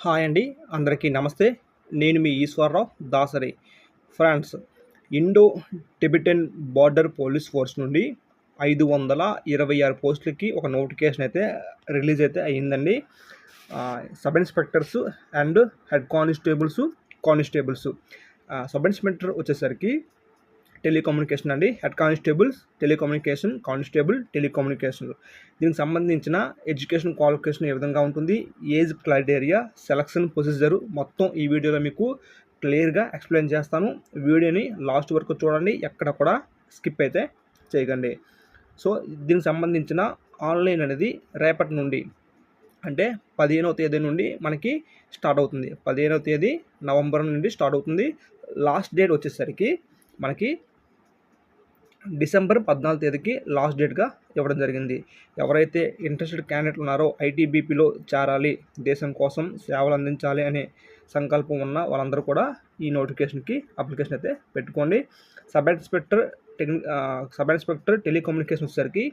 Hi అండి, అందరికీ నమస్తే. నేను మీ Eswararao Dasari. France Indo Tibetan border police force నుండి 526 పోస్టులకి ఒక నోటిఫికేషన్ అయితే రిలీజ్ అయితే అయ్యిందండి. Sub inspectors and head constables. Sub inspector వచ్చేసరికి టెలికమ్యూనికేషన్ అండి. Head constables telecommunication, constable telecommunication. దీనికి సంబంధించిన ఎడ్యుకేషన్ క్వాలిఫికేషన్ ఏ విధంగా ఉంటుంది, ఏజ్ క్రైటీరియా, సెలక్షన్ ప్రొసీజర్ మొత్తం ఈ వీడియోలో మీకు క్లియర్గా ఎక్స్ప్లెయిన్ చేస్తాను. వీడియోని లాస్ట్ వరకు చూడండి, ఎక్కడ కూడా స్కిప్ అయితే చేయకండి. సో దీనికి సంబంధించిన ఆన్లైన్ అనేది రేపటి నుండి అంటే 15వ తేదీ నుండి మనకి స్టార్ట్ అవుతుంది. 15వ తేదీ నవంబర్ నుండి స్టార్ట్ అవుతుంది. లాస్ట్ డేట్ వచ్చేసరికి మనకి డిసెంబర్ 14వ తేదీకి లాస్ట్ డేట్గా ఇవ్వడం జరిగింది. ఎవరైతే ఇంట్రెస్టెడ్ క్యాండిడేట్లు ఉన్నారో, ఐటీబీపీలో చేరాలి, దేశం కోసం సేవలు అందించాలి అనే సంకల్పం ఉన్న వాళ్ళందరూ కూడా ఈ నోటిఫికేషన్కి అప్లికేషన్ అయితే పెట్టుకోండి. సబ్ ఇన్స్పెక్టర్ టెలికమ్యూనికేషన్ వచ్చేసరికి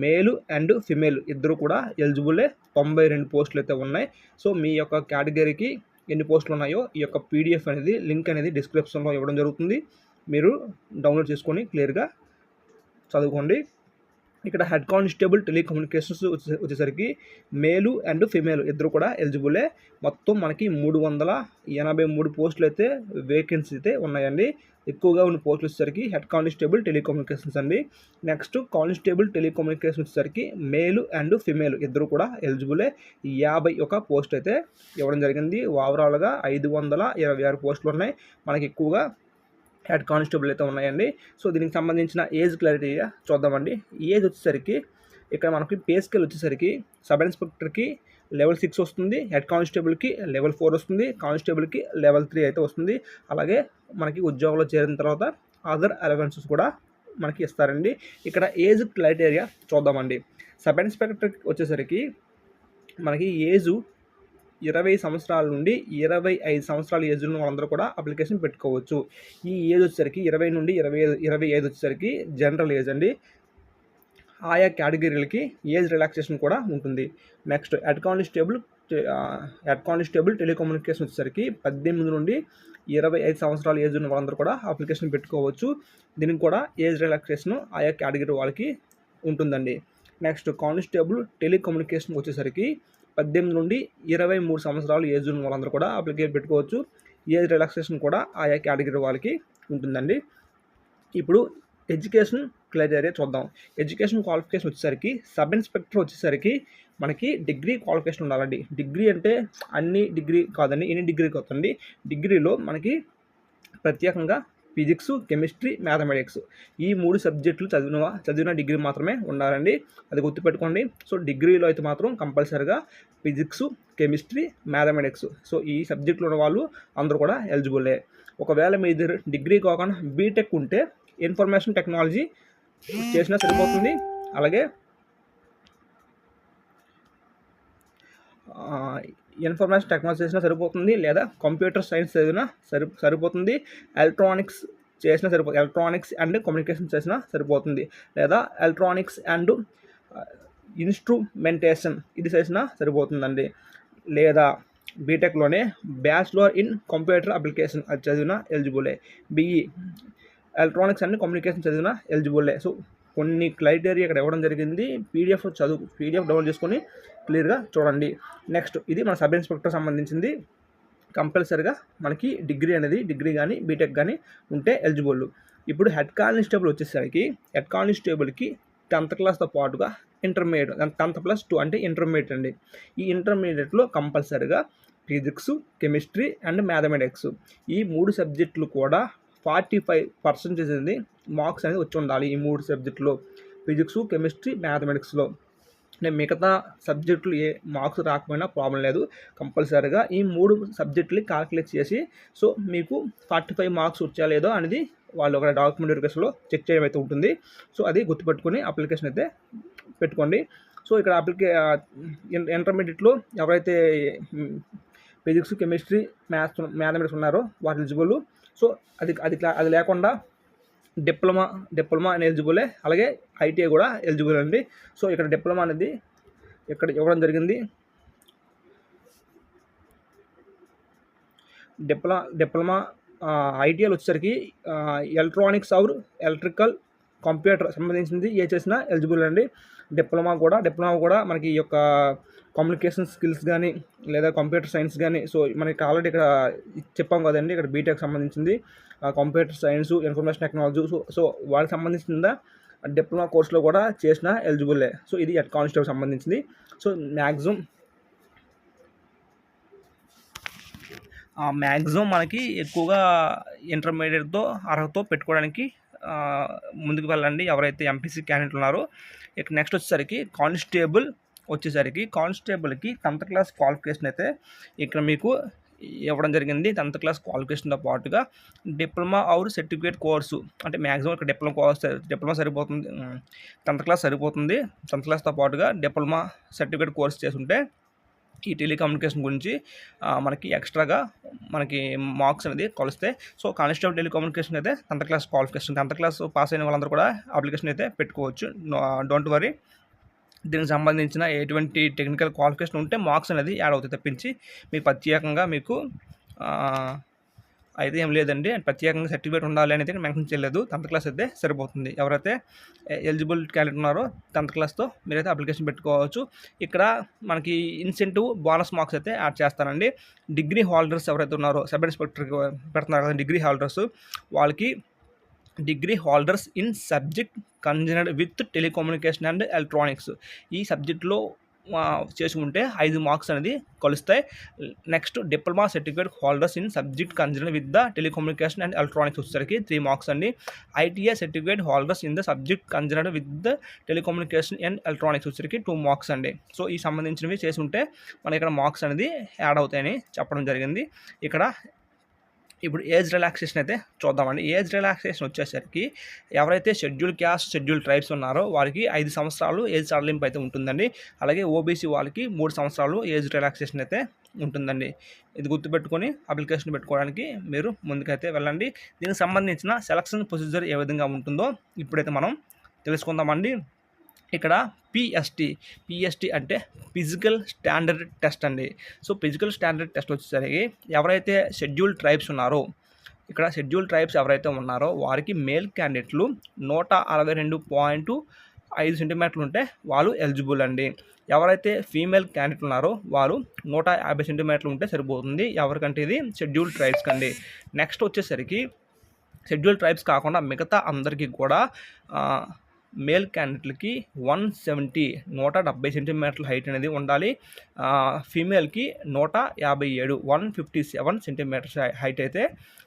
మేలు అండ్ ఫిమేల్ ఇద్దరు కూడా ఎలిజిబులే. 92 పోస్టులు అయితే ఉన్నాయి. సో మీ యొక్క కేటగిరీకి ఎన్ని పోస్టులు ఉన్నాయో ఈ యొక్క పీడిఎఫ్ అనేది లింక్ అనేది డిస్క్రిప్షన్లో ఇవ్వడం జరుగుతుంది. మీరు డౌన్లోడ్ చేసుకొని క్లియర్గా చదువుకోండి. ఇక్కడ హెడ్ కానిస్టేబుల్ టెలికమ్యూనికేషన్స్ వచ్చేసరికి మేలు అండ్ ఫిమేల్ ఇద్దరు కూడా ఎలిజిబులే. మొత్తం మనకి 383 పోస్టులు అయితే వేకెన్సీ అయితే ఉన్నాయండి. ఎక్కువగా ఉన్న పోస్టులు వచ్చేసరికి హెడ్ కానిస్టేబుల్ టెలికమ్యూనికేషన్స్ అండి. నెక్స్ట్ కానిస్టేబుల్ టెలికమ్యూనికేషన్ వచ్చేసరికి మేలు అండ్ ఫిమేల్ ఇద్దరు కూడా ఎలిజిబులే. 51 పోస్ట్ అయితే ఇవ్వడం జరిగింది. ఓవరాల్గా 526 పోస్టులు ఉన్నాయి. మనకి ఎక్కువగా హెడ్ కానిస్టేబుల్ అయితే ఉన్నాయండి. సో దీనికి సంబంధించిన ఏజ్ క్రైటీరియా చూద్దామండి. ఏజ్ వచ్చేసరికి ఇక్కడ మనకి పే స్కేల్ వచ్చేసరికి సబ్ ఇన్స్పెక్టర్కి లెవెల్ 6 వస్తుంది, హెడ్ కానిస్టేబుల్కి లెవెల్ 4 వస్తుంది, కానిస్టేబుల్కి లెవెల్ 3 అయితే వస్తుంది. అలాగే మనకి ఉద్యోగంలో చేరిన తర్వాత అదర్ అలవెన్సెస్ కూడా మనకి ఇస్తారండి. ఇక్కడ ఏజ్ క్రైటీరియా చూద్దామండి. సబ్ ఇన్స్పెక్టర్కి వచ్చేసరికి మనకి ఏజు 20 సంవత్సరాల నుండి 25 సంవత్సరాల ఏజ్ ఉన్న వాళ్ళందరూ కూడా అప్లికేషన్ పెట్టుకోవచ్చు. ఈ ఏజ్ వచ్చేసరికి 20 నుండి 25 వచ్చేసరికి జనరల్ ఏజ్ అండి. ఆయా కేటగిరీలకి ఏజ్ రిలాక్సేషన్ కూడా ఉంటుంది. నెక్స్ట్ హెడ్ కానిస్టేబుల్ టెలికమ్యూనికేషన్ వచ్చేసరికి 18 నుండి 25 సంవత్సరాల ఏజ్ ఉన్న వాళ్ళందరూ కూడా అప్లికేషన్ పెట్టుకోవచ్చు. దీనికి కూడా ఏజ్ రిలాక్సేషన్ ఆయా కేటగిరీ వాళ్ళకి ఉంటుందండి. నెక్స్ట్ కానిస్టేబుల్ టెలికమ్యూనికేషన్ వచ్చేసరికి 18 నుండి 23 సంవత్సరాలు ఏజ్ ఉన్న వాళ్ళందరూ కూడా అప్లికేషన్ పెట్టుకోవచ్చు. ఏజ్ రిలాక్సేషన్ కూడా ఆయా కేటగిరీ వాళ్ళకి ఉంటుందండి. ఇప్పుడు ఎడ్యుకేషన్ క్రైటీరియా చూద్దాం. ఎడ్యుకేషన్ క్వాలిఫికేషన్ వచ్చేసరికి సబ్ ఇన్స్పెక్టర్ వచ్చేసరికి మనకి డిగ్రీ క్వాలిఫికేషన్ ఉండాలండి. డిగ్రీ అంటే అన్ని డిగ్రీ కాదండి, ఎన్ని డిగ్రీ కాదండి. డిగ్రీలో మనకి ప్రత్యేకంగా ఫిజిక్స్, కెమిస్ట్రీ, మ్యాథమెటిక్స్ ఈ 3 సబ్జెక్టులు చదివిన డిగ్రీ మాత్రమే ఉండాలండి. అది గుర్తుపెట్టుకోండి. సో డిగ్రీలో అయితే మాత్రం కంపల్సరీగా ఫిజిక్స్, కెమిస్ట్రీ, మ్యాథమెటిక్స్ సో ఈ సబ్జెక్టులు ఉన్న వాళ్ళు అందరూ కూడా ఎలిజిబులే. ఒకవేళ మీ దగ్గర డిగ్రీ కాకుండా బీటెక్ ఉంటే ఇన్ఫర్మేషన్ టెక్నాలజీ చేసినా సరిపోతుంది. అలాగే ఇన్ఫర్మేషన్ టెక్నాలజీ చేసినా సరిపోతుంది, లేదా కంప్యూటర్ సైన్స్ చదివినా సరిపోతుంది. ఎలక్ట్రానిక్స్ అండ్ కమ్యూనికేషన్ చేసినా సరిపోతుంది, లేదా ఎలక్ట్రానిక్స్ అండ్ ఇన్స్ట్రుమెంటేషన్ ఇది చేసినా సరిపోతుందండి. లేదా బీటెక్లోనే బ్యాచిలర్ ఇన్ కంప్యూటర్ అప్లికేషన్ అది చదివినా ఎలిజిబులే. బీఈ ఎలక్ట్రానిక్స్ అండ్ కమ్యూనికేషన్ చదివినా ఎలిజిబులే. సో కొన్ని క్రైటీరియా ఇక్కడ ఇవ్వడం జరిగింది. పీడిఎఫ్ డౌన్లోడ్ చేసుకొని క్లియర్గా చూడండి. నెక్స్ట్ ఇది మన సబ్ ఇన్స్పెక్టర్ సంబంధించింది. కంపల్సరీగా మనకి డిగ్రీ కానీ బీటెక్ కానీ ఉంటే ఎలిజిబుల్. ఇప్పుడు హెడ్ కానిస్టేబుల్ వచ్చేసరికి హెడ్ కానిస్టేబుల్కి 10th క్లాస్తో పాటుగా ఇంటర్మీడియట్ 10+2 అంటే ఇంటర్మీడియట్ అండి. ఈ ఇంటర్మీడియట్లో కంపల్సరీగా ఫిజిక్స్, కెమిస్ట్రీ అండ్ మ్యాథమెటిక్స్ ఈ 3 సబ్జెక్టులు కూడా 45% అనేది మార్క్స్ అనేది వచ్చి ఉండాలి. ఈ 3 సబ్జెక్టులో ఫిజిక్స్, కెమిస్ట్రీ, మ్యాథమెటిక్స్లో. అంటే మిగతా సబ్జెక్టులు ఏ మార్క్స్ రాకపోయినా ప్రాబ్లం లేదు. కంపల్సరీగా ఈ 3 సబ్జెక్టులు క్యాల్కులేట్ చేసి సో మీకు 45 మార్క్స్ వచ్చా లేదో అనేది వాళ్ళు ఒక డాక్యుమెంట్ వెరిఫికేషన్లో చెక్ చేయడం అయితే ఉంటుంది. సో అది గుర్తుపెట్టుకొని అప్లికేషన్ అయితే పెట్టుకోండి. సో ఇక్కడ ఇంటర్మీడియట్లో ఎవరైతే ఫిజిక్స్, కెమిస్ట్రీ, మ్యాథమెటిక్స్ ఉన్నారో వాటి ఎలిజిబుల్. సో అది లేకుండా డిప్లొమా అని ఎలిజిబులే. అలాగే ఐటీఐ కూడా ఎలిజిబుల్ అండి. సో ఇక్కడ డిప్లొమా అనేది ఇక్కడ ఇవ్వడం జరిగింది. డిప్లొమా ఐటీఐలో వచ్చేసరికి ఎలక్ట్రానిక్స్ ఆర్ ఎలక్ట్రికల్ కంప్యూటర్ సంబంధించింది ఏ చేసినా ఎలిజిబుల్ అండి. డిప్లొమా కూడా మనకి ఈ యొక్క కమ్యూనికేషన్ స్కిల్స్ కానీ లేదా కంప్యూటర్ సైన్స్ కానీ, సో మనకి ఆల్రెడీ ఇక్కడ చెప్పాం కదండి, ఇక్కడ బీటెక్ సంబంధించింది computer science, information technology, so వాళ్ళకి సంబంధించిందా డిప్లొమా కోర్సులో కూడా చేసిన ఎలిజిబుల్లే. సో ఇది హెడ్ కానిస్టేబుల్ సంబంధించింది. సో మ్యాక్సిమం మనకి ఎక్కువగా ఇంటర్మీడియట్తో అర్హతతో పెట్టుకోవడానికి ముందుకు వెళ్ళండి ఎవరైతే ఎంపీసీ క్యాండిడేట్లు ఉన్నారో. ఇక నెక్స్ట్ వచ్చేసరికి కానిస్టేబుల్కి 10th క్లాస్ క్వాలిఫికేషన్ అయితే ఇక్కడ మీకు ఇవ్వడం జరిగింది. 10th క్లాస్ క్వాలిఫికేషన్తో పాటుగా డిప్లొమా ఆర్ సర్టిఫికేట్ కోర్సు, అంటే మ్యాక్సిమం ఇక్కడ డిప్లొమా సరిపోతుంది, 10th క్లాస్ సరిపోతుంది. 10th క్లాస్తో పాటుగా డిప్లొమా సర్టిఫికేట్ కోర్స్ చేసుంటే ఈ టెలికమ్యూనికేషన్ గురించి మనకి ఎక్స్ట్రాగా మనకి మార్క్స్ అనేది కొలుస్తాయి. సో కానిస్టేబుల్ టెలికమ్యూనికేషన్ అయితే 10th class qualification, 10th class pass అయిన వాళ్ళందరూ కూడా అప్లికేషన్ అయితే పెట్టుకోవచ్చు. డోంట్ వరీ, దీనికి సంబంధించిన ఎటువంటి టెక్నికల్ క్వాలిఫికేషన్ ఉంటే మార్క్స్ అనేది యాడ్ అవుతాయి తప్పించి మీకు ప్రత్యేకంగా మీకు అయితే ఏం లేదండి. ప్రత్యేకంగా సర్టిఫికేట్ ఉండాలి అనేది మెన్షన్ చేయలేదు. 10th క్లాస్ అయితే సరిపోతుంది. ఎవరైతే ఎలిజిబుల్ క్యాండిడేట్ ఉన్నారో 10th క్లాస్తో మీరైతే అప్లికేషన్ పెట్టుకోవచ్చు. ఇక్కడ మనకి ఇన్సెంటివ్ బోనస్ మార్క్స్ అయితే యాడ్ చేస్తానండి. డిగ్రీ హోల్డర్స్ ఎవరైతే ఉన్నారో, సబ్ ఇన్స్పెక్టర్కి పెడుతున్నారు కదా డిగ్రీ హోల్డర్స్, వాళ్ళకి degree holders in subject concerned with telecommunication and electronics ఈ సబ్జెక్ట్లో చేసుకుంటే 5 మార్క్స్ అనేది కలుస్తాయి. Next diploma certificate holders in subject concern with the telecommunication and electronics వచ్చేసరికి 3 మార్క్స్ అండి. ITI certificate holders in the subject concern with the telecommunication and electronics వచ్చేసరికి 2 marks అండి. So ఈ సంబంధించినవి చేసుంటే మనకి ఇక్కడ మార్క్స్ అనేది యాడ్ అవుతాయని చెప్పడం జరిగింది. ఇప్పుడు ఏజ్ రిలాక్సేషన్ అయితే చూద్దామండి. ఏజ్ రిలాక్సేషన్ వచ్చేసరికి ఎవరైతే షెడ్యూల్ క్యాస్ట్, షెడ్యూల్ ట్రైబ్స్ ఉన్నారో వారికి 5 సంవత్సరాలు ఏజ్ సడలింపు అయితే ఉంటుందండి. అలాగే ఓబీసీ వాళ్ళకి 3 సంవత్సరాలు ఏజ్ రిలాక్సేషన్ అయితే ఉంటుందండి. ఇది గుర్తుపెట్టుకొని అప్లికేషన్ పెట్టుకోవడానికి మీరు ముందుకైతే వెళ్ళండి. దీనికి సంబంధించిన సెలక్షన్ ప్రొసీజర్ ఏ విధంగా ఉంటుందో ఇప్పుడైతే మనం తెలుసుకుందామండి. ఇక్కడ పిఎస్టీ అంటే ఫిజికల్ స్టాండర్డ్ టెస్ట్ అండి. సో ఫిజికల్ స్టాండర్డ్ టెస్ట్ వచ్చేసరికి ఎవరైతే షెడ్యూల్ ట్రైబ్స్ ఉన్నారో, ఇక్కడ షెడ్యూల్ ట్రైబ్స్ ఎవరైతే ఉన్నారో వారికి మేల్ క్యాండిడేట్లు 162.5 సెంటీమీటర్లు ఉంటే వాళ్ళు ఎలిజిబుల్ అండి. ఎవరైతే ఫీమేల్ క్యాండిడేట్లు ఉన్నారో వారు 150 సెంటీమీటర్లు ఉంటే సరిపోతుంది. ఎవరికంటే ఇది షెడ్యూల్ ట్రైబ్స్ కండి. నెక్స్ట్ వచ్చేసరికి షెడ్యూల్ ట్రైబ్స్ కాకుండా మిగతా అందరికీ కూడా మేల్ క్యాండిడేట్లకి 170 సెంటీమీటర్ల హైట్ అనేది ఉండాలి. ఫీమేల్కి 157 సెంటీమీటర్స్ హైట్ అయితే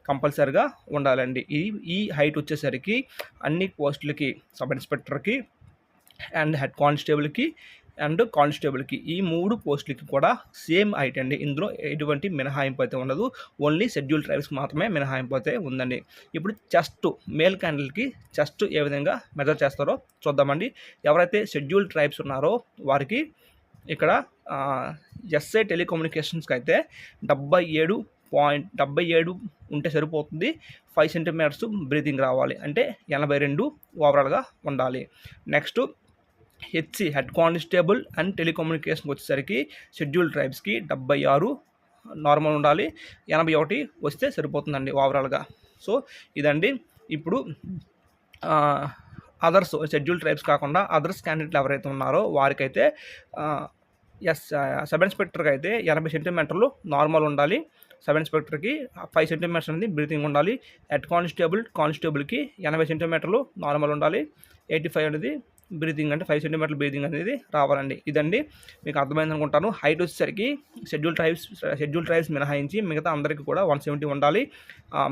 కంపల్సరీగా ఉండాలండి. ఈ హైట్ వచ్చేసరికి అన్ని పోస్టులకి, సబ్ ఇన్స్పెక్టర్కి అండ్ హెడ్ కానిస్టేబుల్కి ఈ 3 పోస్టులకి కూడా సేమ్ హైట్ అండి. ఇందులో ఎటువంటి మినహాయింపు అయితే ఉండదు. ఓన్లీ షెడ్యూల్ ట్రైబ్స్కి మాత్రమే మినహాయింపు అయితే ఉందండి. ఇప్పుడు చెస్ట్, మేల్ క్యాండిడేట్కి చెస్ట్ ఏ విధంగా మెజర్ చేస్తారో చూద్దామండి. ఎవరైతే షెడ్యూల్ ట్రైబ్స్ ఉన్నారో వారికి ఇక్కడ ఎస్ఐ టెలికమ్యూనికేషన్స్కి అయితే 77 ఉంటే సరిపోతుంది. 5 సెంటీమీటర్స్ బ్రీతింగ్ రావాలి, అంటే 82 ఓవరాల్గా ఉండాలి. నెక్స్ట్ హెడ్ కానిస్టేబుల్ అండ్ టెలికమ్యూనికేషన్కి వచ్చేసరికి షెడ్యూల్ ట్రైబ్స్కి 76 నార్మల్ ఉండాలి, 81 వస్తే సరిపోతుందండి ఓవరాల్గా. సో ఇదండి. ఇప్పుడు అదర్స్ షెడ్యూల్ ట్రైబ్స్ కాకుండా అదర్స్ క్యాండిడేట్లు ఎవరైతే ఉన్నారో వారికైతే సబ్ ఇన్స్పెక్టర్కి అయితే 80 సెంటీమీటర్లు నార్మల్ ఉండాలి. సబ్ ఇన్స్పెక్టర్కి 5 సెంటీమీటర్స్ అనేది బ్రీతింగ్ ఉండాలి. హెడ్ కానిస్టేబుల్కి 80 సెంటీమీటర్లు నార్మల్ ఉండాలి. 85 అనేది బ్రీతింగ్, అంటే 5 సెంటీమీటర్ల బ్రీతింగ్ అనేది రావాలండి. ఇదండి, మీకు అర్థమైంది అనుకుంటాను. హైట్ వచ్చేసరికి షెడ్యూల్ ట్రైబ్స్ మినహాయించి మిగతా అందరికీ కూడా 170 ఉండాలి.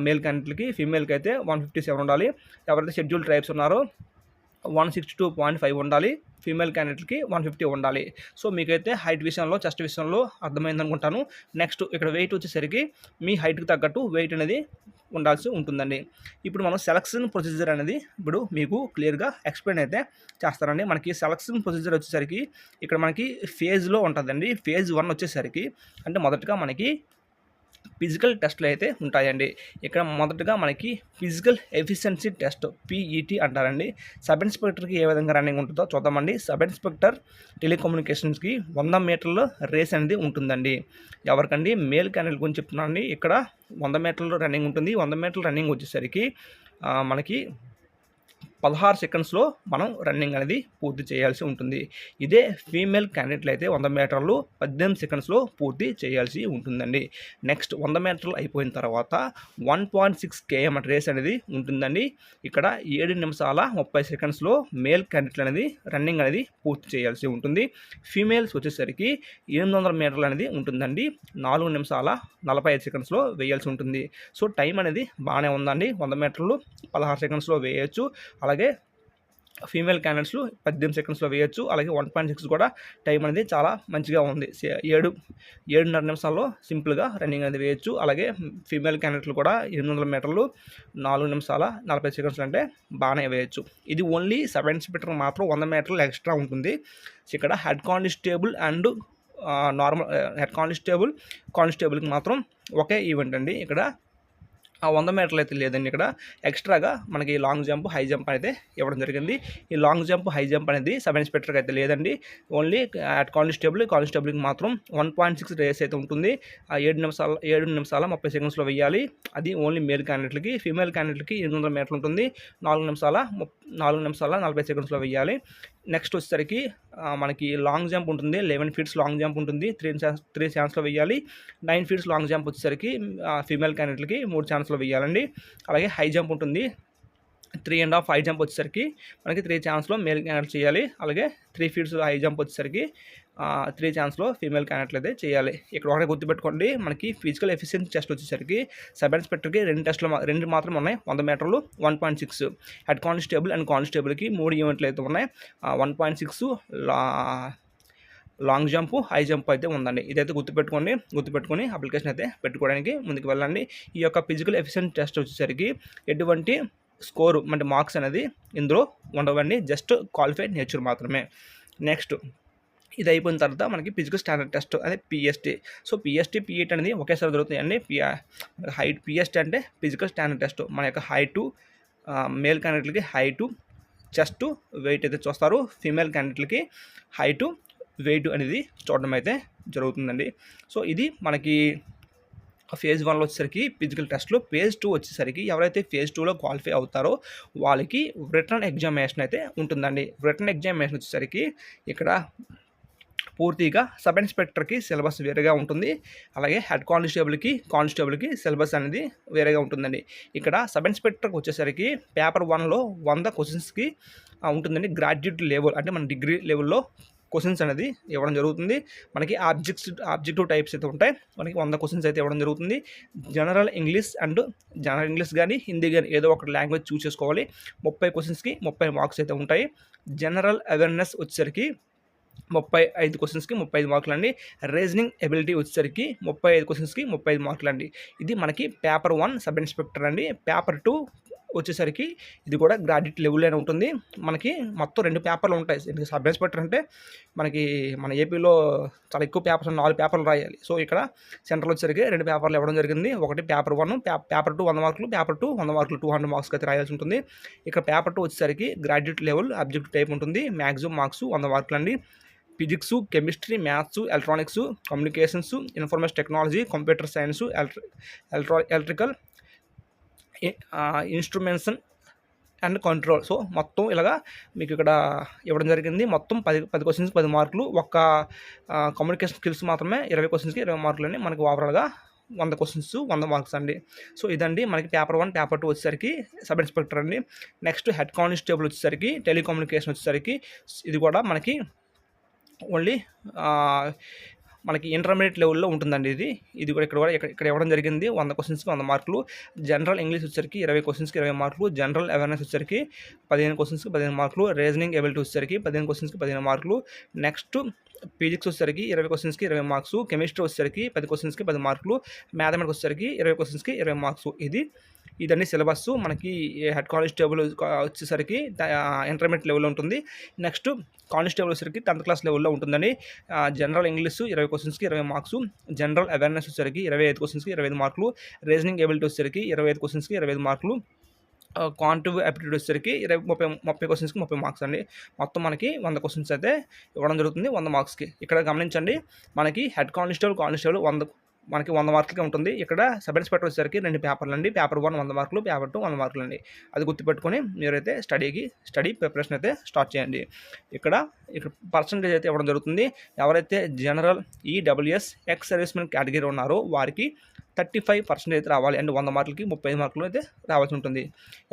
మేల్ క్యాండిడేట్లకి, ఫీమేల్కి అయితే 157 ఉండాలి. ఎవరైతే షెడ్యూల్ ట్రైబ్స్ ఉన్నారో 162.5 ఉండాలి. ఫీమేల్ క్యాండిడేట్కి 150 ఉండాలి. సో మీకైతే హైట్ విషయంలో, చెస్ట్ విషయంలో అర్థమైంది అనుకుంటాను. నెక్స్ట్ ఇక్కడ వెయిట్ వచ్చేసరికి మీ హైట్కి తగ్గట్టు వెయిట్ అనేది ఉండాల్సి ఉంటుందండి. ఇప్పుడు మనం సెలక్షన్ ప్రొసీజర్ అనేది ఇప్పుడు మీకు క్లియర్గా ఎక్స్ప్లెయిన్ అయితే చేస్తారండి. మనకి సెలక్షన్ ప్రొసీజర్ వచ్చేసరికి ఇక్కడ మనకి ఫేజ్లో ఉంటుందండి. ఫేజ్ 1 వచ్చేసరికి అంటే మొదటగా మనకి ఫిజికల్ టెస్ట్లు అయితే ఉంటాయండి. ఇక్కడ మొదటగా మనకి ఫిజికల్ ఎఫిషియన్సీ టెస్ట్ పీఈటీ అంటారండి. సబ్ ఇన్స్పెక్టర్కి ఏ విధంగా రన్నింగ్ ఉంటుందో చూద్దామండి. సబ్ ఇన్స్పెక్టర్ టెలికమ్యూనికేషన్స్కి 100 మీటర్ల రేస్ అనేది ఉంటుందండి. ఎవరికండి? మేల్ క్యాండిడేట్ గురించి చెప్తున్నానండి. ఇక్కడ 100 మీటర్లు రన్నింగ్ ఉంటుంది. 100 మీటర్ల రన్నింగ్ వచ్చేసరికి మనకి 16 సెకండ్స్లో మనం రన్నింగ్ అనేది పూర్తి చేయాల్సి ఉంటుంది. ఇదే ఫీమేల్ క్యాండిడేట్లు అయితే 100 మీటర్లు 18 సెకండ్స్లో పూర్తి చేయాల్సి ఉంటుందండి. నెక్స్ట్ 100 మీటర్లు అయిపోయిన తర్వాత 1.6 km రేస్ అనేది ఉంటుందండి. ఇక్కడ 7 నిమిషాల 30 సెకండ్స్లో మేల్ క్యాండిడేట్లు అనేది రన్నింగ్ అనేది పూర్తి చేయాల్సి ఉంటుంది. ఫీమేల్స్ వచ్చేసరికి 800 మీటర్లు అనేది ఉంటుందండి. 4 నిమిషాల 45 సెకండ్స్లో వేయాల్సి ఉంటుంది. సో టైం అనేది బాగానే ఉందండి. 100 మీటర్లు 16 సెకండ్స్లో వేయచ్చు. అలాగే ఫీమేల్ క్యాండిడేట్స్ 18 సెకండ్స్లో వేయచ్చు. అలాగే 1.6 కూడా టైం అనేది చాలా మంచిగా ఉంది. 7.5 నిమిషాల్లో సింపుల్గా రన్నింగ్ అనేది వేయచ్చు. అలాగే ఫీమేల్ క్యాండిడేట్లు కూడా 800 మీటర్లు 4 నిమిషాల 40 సెకండ్స్ అంటే బాగానే వేయచ్చు. ఇది ఓన్లీ సబ్ ఇన్స్పెక్టర్ మాత్రం 100 మీటర్లు ఎక్స్ట్రా ఉంటుంది. ఇక్కడ head constable and normal head కానిస్టేబుల్కి మాత్రం ఒకే ఈవెంట్ అండి. ఇక్కడ 100 మీటర్లు అయితే లేదండి. ఇక్కడ ఎక్స్ట్రాగా మనకి లాంగ్ జంప్, హై జంప్ అయితే ఇవ్వడం జరిగింది. ఈ లాంగ్ జంప్, హై జంప్ అనేది సబ్ ఇన్స్పెక్టర్కి అయితే లేదండి. ఓన్లీ అట్ కానిస్టేబుల్కి మాత్రం 1.6 రేస్ అయితే ఉంటుంది. 7 నిమిషాల 30 సెకండ్స్లో వేయాలి. అది ఓన్లీ మేల్ క్యాండిడేట్లకి. ఫీమేల్ క్యాండిడేట్లకి 800 మీటర్లు ఉంటుంది. 4 నిమిషాల 40 సెకండ్స్లో వేయాలి. నెక్స్ట్ వచ్చేసరికి మనకి లాంగ్ జంప్ ఉంటుంది. 11 ఫీట్స్ లాంగ్ జంప్ ఉంటుంది. 3 ఛాన్స్లో వేయాలి. 9 ఫీట్స్ లాంగ్ జంప్ వచ్చేసరికి ఫీమేల్ క్యాండిడేట్లకి 3 ఛాన్స్లో వేయాలండి. అలాగే హై జంప్ ఉంటుంది. 3.5 హై జంప్ వచ్చేసరికి మనకి 3 ఛాన్స్లో మేల్ క్యాండిడేట్ చేయాలి. అలాగే 3 ఫీట్స్ హై జంప్ వచ్చేసరికి 3 ఛాన్స్లో ఫీమేల్ క్యాండిడేట్లు అయితే చేయాలి. ఇక్కడ ఒకటే గుర్తుపెట్టుకోండి, మనకి ఫిజికల్ ఎఫిషియన్సీ టెస్ట్ వచ్చేసరికి సబ్ ఇన్స్పెక్టర్కి 2 మాత్రం ఉన్నాయి. 100 మీటర్లు 1.6, హెడ్ కానిస్టేబుల్ అండ్ కానిస్టేబుల్కి 3 ఈవెంట్లు అయితే ఉన్నాయి. 1.6 లాంగ్ జంప్, హై జంప్ అయితే ఉందండి. ఇదైతే గుర్తుపెట్టుకొని అప్లికేషన్ అయితే పెట్టుకోవడానికి ముందుకు వెళ్ళండి. ఈ యొక్క ఫిజికల్ ఎఫిషియన్సీ టెస్ట్ వచ్చేసరికి ఎటువంటి స్కోరు అంటే మార్క్స్ అనేది ఇందులో ఉండవండి. జస్ట్ క్వాలిఫైడ్ నేచర్ మాత్రమే. నెక్స్ట్ ఇది అయిపోయిన తర్వాత మనకి ఫిజికల్ స్టాండర్డ్ టెస్ట్ అదే పిఎస్టీ. సో పిఎస్టీ, పిఈటీ అనేది ఒకేసారి దొరుకుతాయండి. హైట్ పిఎస్టీ అంటే ఫిజికల్ స్టాండర్డ్ టెస్ట్. మన యొక్క హైటు, మేల్ క్యాండిడేట్లకి హైటు, చెస్ట్, వెయిట్ అయితే చూస్తారు. ఫీమేల్ క్యాండిడేట్లకి హైటు, వెయిట్ అనేది చూడడం అయితే జరుగుతుందండి. సో ఇది మనకి ఫేజ్ 1లో వచ్చేసరికి ఫిజికల్ టెస్ట్లో. ఫేజ్ 2 వచ్చేసరికి ఎవరైతే ఫేజ్ 2లో క్వాలిఫై అవుతారో వాళ్ళకి రిటర్న్ ఎగ్జామినేషన్ అయితే ఉంటుందండి. రిటర్న్ ఎగ్జామినేషన్ వచ్చేసరికి ఇక్కడ పూర్తిగా సబ్ ఇన్స్పెక్టర్కి సిలబస్ వేరేగా ఉంటుంది. అలాగే హెడ్ కానిస్టేబుల్కి సిలబస్ అనేది వేరేగా ఉంటుందండి. ఇక్కడ సబ్ ఇన్స్పెక్టర్కి వచ్చేసరికి పేపర్ 1లో 100 క్వశ్చన్స్కి ఉంటుందండి. గ్రాడ్యుయేట్ లెవెల్ అంటే మన డిగ్రీ లెవెల్లో క్వశ్చన్స్ అనేది ఇవ్వడం జరుగుతుంది. మనకి ఆబ్జెక్టివ్ టైప్స్ అయితే ఉంటాయి. మనకి 100 క్వశ్చన్స్ అయితే ఇవ్వడం జరుగుతుంది. జనరల్ ఇంగ్లీష్ కానీ హిందీ కానీ ఏదో ఒక లాంగ్వేజ్ చూస్ చేసుకోవాలి. 30 క్వశ్చన్స్కి 30 మార్క్స్ అయితే ఉంటాయి. జనరల్ అవేర్నెస్ వచ్చేసరికి 35 క్వశ్చన్స్కి 35 మార్కులు అండి. రీజనింగ్ ఎబిలిటీ వచ్చేసరికి 35 క్వశ్చన్స్కి 35 మార్కులు అండి. ఇది మనకి పేపర్ 1 సబ్ ఇన్స్పెక్టర్ అండి. పేపర్ 2 వచ్చేసరికి ఇది కూడా గ్రాడ్యుయేట్ లెవెల్లోనే ఉంటుంది. మనకి మొత్తం 2 పేపర్లు ఉంటాయి. సబ్ ఇన్స్పెక్టర్ అంటే మనకి మన ఏపీలో చాలా ఎక్కువ పేపర్స్, 4 పేపర్లు రాయాలి. సో ఇక్కడ సెంట్రల్ వచ్చేసరికి 2 పేపర్లు ఇవ్వడం జరిగింది. ఒకటి పేపర్ 1, పేపర్ 2 100 మార్కులు, పేపర్ 2 100 మార్కులు, 200 మార్క్స్కి అయితే రాయాల్సి ఉంటుంది. ఇక్కడ పేపర్ 2 వచ్చేసరికి గ్రాడ్యుయేట్ లెవెల్ ఆబ్జెక్టివ్ టైప్ ఉంటుంది. మ్యాక్సిమం మార్క్స్ 100 మార్కులు అండి. Physics, chemistry, maths, electronics, communications, information technology, computer science, electrical, instruments and control. So మొత్తం ఇలాగా మీకు ఇక్కడ ఇవ్వడం జరిగింది. మొత్తం 10 క్వశ్చన్స్కి 10 మార్కులు. ఒక్క కమ్యూనికేషన్ స్కిల్స్ మాత్రమే 20 క్వశ్చన్స్కి 20 మార్కులు అండి. మనకి ఓవరాల్గా 100 క్వశ్చన్స్ 100 మార్క్స్ అండి. సో ఇదండి మనకి పేపర్ 1, పేపర్ 2 వచ్చేసరికి సబ్ ఇన్స్పెక్టర్ అండి. నెక్స్ట్ హెడ్ కానిస్టేబుల్ వచ్చేసరికి టెలికమ్యూనికేషన్ వచ్చేసరికి ఇది కూడా మనకి ఓన్లీ మనకి ఇంటర్మీడియట్ లెవెల్లో ఉంటుందండి. ఇది కూడా ఇక్కడ ఇవ్వడం జరిగింది. 100 క్వశ్చన్స్కి 100 మార్కులు. జనరల్ ఇంగ్లీష్ వచ్చేసరికి 20 క్వశ్చన్స్కి 20 మార్కులు. జనరల్ అవేర్నెస్ వచ్చేసరికి 15 క్వశ్చన్స్కి 15 మార్కులు. రీజనింగ్ ఎబిలిటీ వచ్చేసరికి 15 క్వశ్చన్స్కి 15 మార్కులు. నెక్స్ట్ ఫిజిక్స్ వచ్చేసరికి 20 క్వశ్చన్స్కి 20 మార్క్స్. కెమిస్ట్రీ వచ్చేసరికి 10 క్వశ్చన్స్కి 10 మార్కులు. మ్యాథమెటిక్స్ వచ్చేసరికి 20 క్వశ్చన్స్కి 20 మార్క్స్. ఇదండి సిలబస్. మనకి హెడ్ కానిస్టేబుల్ వచ్చేసరికి ఇంటర్మీడియట్ లెవెల్లో ఉంటుంది. నెక్స్ట్ కానిస్టేబుల్ వచ్చేసరికి 10th క్లాస్ లెవెల్లో ఉంటుందండి. General English 20 క్వెషన్స్‌కి 20 marks, general awareness వచ్చేసరికి 25 క్వెషన్స్‌కి 25 మార్కులు, రీజనింగ్ ఎబిలిటీ వచ్చేసరికి 25 క్వెషన్స్‌కి 25 మార్కులు, క్వాంటివ్ యాప్టిట్యూడ్ వచ్చేసరికి 30 క్వెషన్స్‌కి 30 మార్క్స్ అండి. మొత్తం మనకి 100 క్వెషన్స్ అయితే ఇవ్వడం జరుగుతుంది 100 మార్క్స్‌కి. ఇక్కడ గమనించండి, మనకి హెడ్ కానిస్టేబుల్ 100 మార్కులకే ఉంటుంది. ఇక్కడ సబ్ ఇన్స్పెక్టర్ వచ్చేసరికి 2 పేపర్లు అండి. పేపర్ 1 100 మార్కులు, పేపర్ 2 100 మార్కులు అండి. అది గుర్తుపెట్టుకొని మీరైతే స్టడీ ప్రిపరేషన్ అయితే స్టార్ట్ చేయండి. ఇక్కడ పర్సంటేజ్ అయితే ఇవ్వడం జరుగుతుంది. ఎవరైతే general, EWS, ex servicemen category ఉన్నారో వారికి 35% అయితే రావాలి అండ్ 100 మార్కులకి 35 మార్కులు అయితే రావాల్సి ఉంటుంది.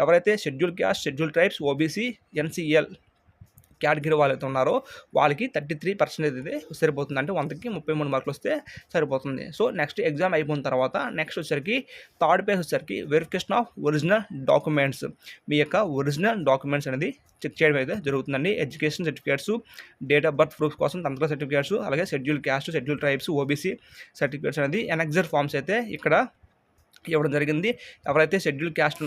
ఎవరైతే schedule caste, schedule tribes, OBC, NCL category వాళ్ళైతే ఉన్నారో వాళ్ళకి 33% అయితే సరిపోతుంది. అంటే 100కి 33 మార్కులు వస్తే సరిపోతుంది. సో నెక్స్ట్ ఎగ్జామ్ అయిపోయిన తర్వాత నెక్స్ట్ వచ్చేసరికి థర్డ్ పేజ్ వచ్చేసరికి వెరిఫికేషన్ ఆఫ్ ఒరిజినల్ డాక్యుమెంట్స్. మీ యొక్క ఒరిజినల్ డాక్యుమెంట్స్ అనేది చెక్ చేయడం అయితే జరుగుతుందండి. Education certificates, date of birth proof కోసం 10th క్లాస్ సర్టిఫికేట్స్, అలాగే schedule caste, schedule tribes, OBC certificates అనేది ఎనెక్సర్ ఫామ్స్ అయితే ఇక్కడ ఇవ్వడం జరిగింది. ఎవరైతే షెడ్యూల్ క్యాస్ట్,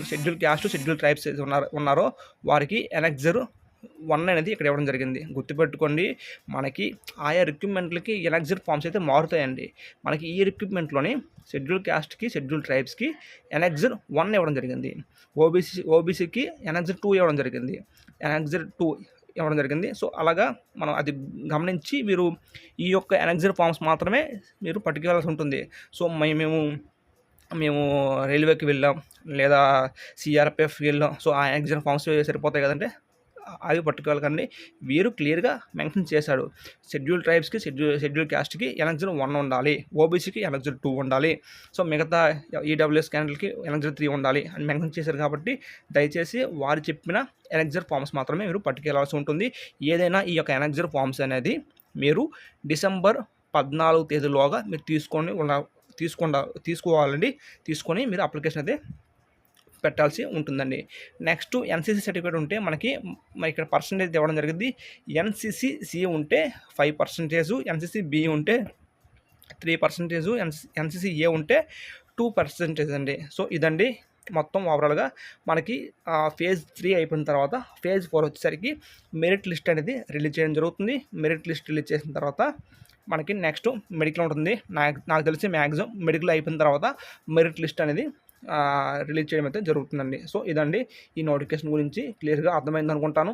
షెడ్యూల్ ట్రైబ్స్ ఉన్నారో వారికి ఎనెక్సర్ 1 అనేది ఇక్కడ ఇవ్వడం జరిగింది. గుర్తుపెట్టుకోండి, మనకి ఆయా రిక్రూట్మెంట్లకి ఎనెక్సర్ ఫామ్స్ అయితే మారుతాయండి. మనకి ఈ రిక్రూట్మెంట్లోని షెడ్యూల్ క్యాస్ట్కి, షెడ్యూల్ ట్రైబ్స్కి ఎనెక్సర్ 1 ఇవ్వడం జరిగింది. ఓబీసీకి ఎనెక్సర్ 2 ఇవ్వడం జరిగింది. సో అలాగా మనం అది గమనించి మీరు ఈ యొక్క ఎనెక్సర్ ఫామ్స్ మాత్రమే మీరు పట్టుకెళ్ళాల్సి ఉంటుంది. సో మేము రైల్వేకి వెళ్ళాం లేదా సిఆర్పిఎఫ్కి వెళ్ళాం, సో ఆ ఎగ్జామ్ ఫామ్స్ సరిపోతాయి కదంటే అవి పట్టుకోవాలండి. వీరు క్లియర్గా మెన్షన్ చేశాడు, షెడ్యూల్ ట్రైబ్స్కి, షెడ్యూల్ క్యాస్ట్కి ఎనెక్సర్ 1 ఉండాలి, ఓబీసీకి ఎనెక్సర్ 2 ఉండాలి, సో మిగతా ఈడబ్ల్యూఎస్ క్యాండిడేట్కి ఎనెక్సర్ 3 ఉండాలి అని మెన్షన్ చేశారు. కాబట్టి దయచేసి వారు చెప్పిన ఎనెక్సర్ ఫామ్స్ మాత్రమే మీరు పట్టుకెళ్లాల్సి ఉంటుంది. ఏదైనా ఈ యొక్క ఎనెక్సర్ ఫామ్స్ అనేది మీరు డిసెంబర్ 14 తేదీలోగా మీరు తీసుకోవాలండి. తీసుకొని మీరు అప్లికేషన్ అయితే పెట్టాల్సి ఉంటుందండి. నెక్స్ట్ ఎన్సీసీ సర్టిఫికేట్ ఉంటే మనకి ఇక్కడ పర్సంటేజ్ ఇవ్వడం జరిగింది. ఎన్సీసీ సి ఉంటే 5%, ఎన్సీసీ బి ఉంటే 3%, ఎన్సీసీ ఏ ఉంటే 2% అండి. సో ఇదండి మొత్తం ఓవరాల్గా మనకి ఫేజ్ 3 అయిపోయిన తర్వాత ఫేజ్ 4 వచ్చేసరికి మెరిట్ లిస్ట్ అనేది రిలీజ్ చేయడం జరుగుతుంది. మెరిట్ లిస్ట్ రిలీజ్ చేసిన తర్వాత మనకి నెక్స్ట్ మెడికల్ ఉంటుంది. నాకు తెలిసి మ్యాక్సిమం మెడికల్ అయిపోయిన తర్వాత మెరిట్ లిస్ట్ అనేది రిలీజ్ చేయడం అయితే జరుగుతుందండి. సో ఇదండి ఈ నోటిఫికేషన్ గురించి క్లియర్గా అర్థమైంది అనుకుంటాను.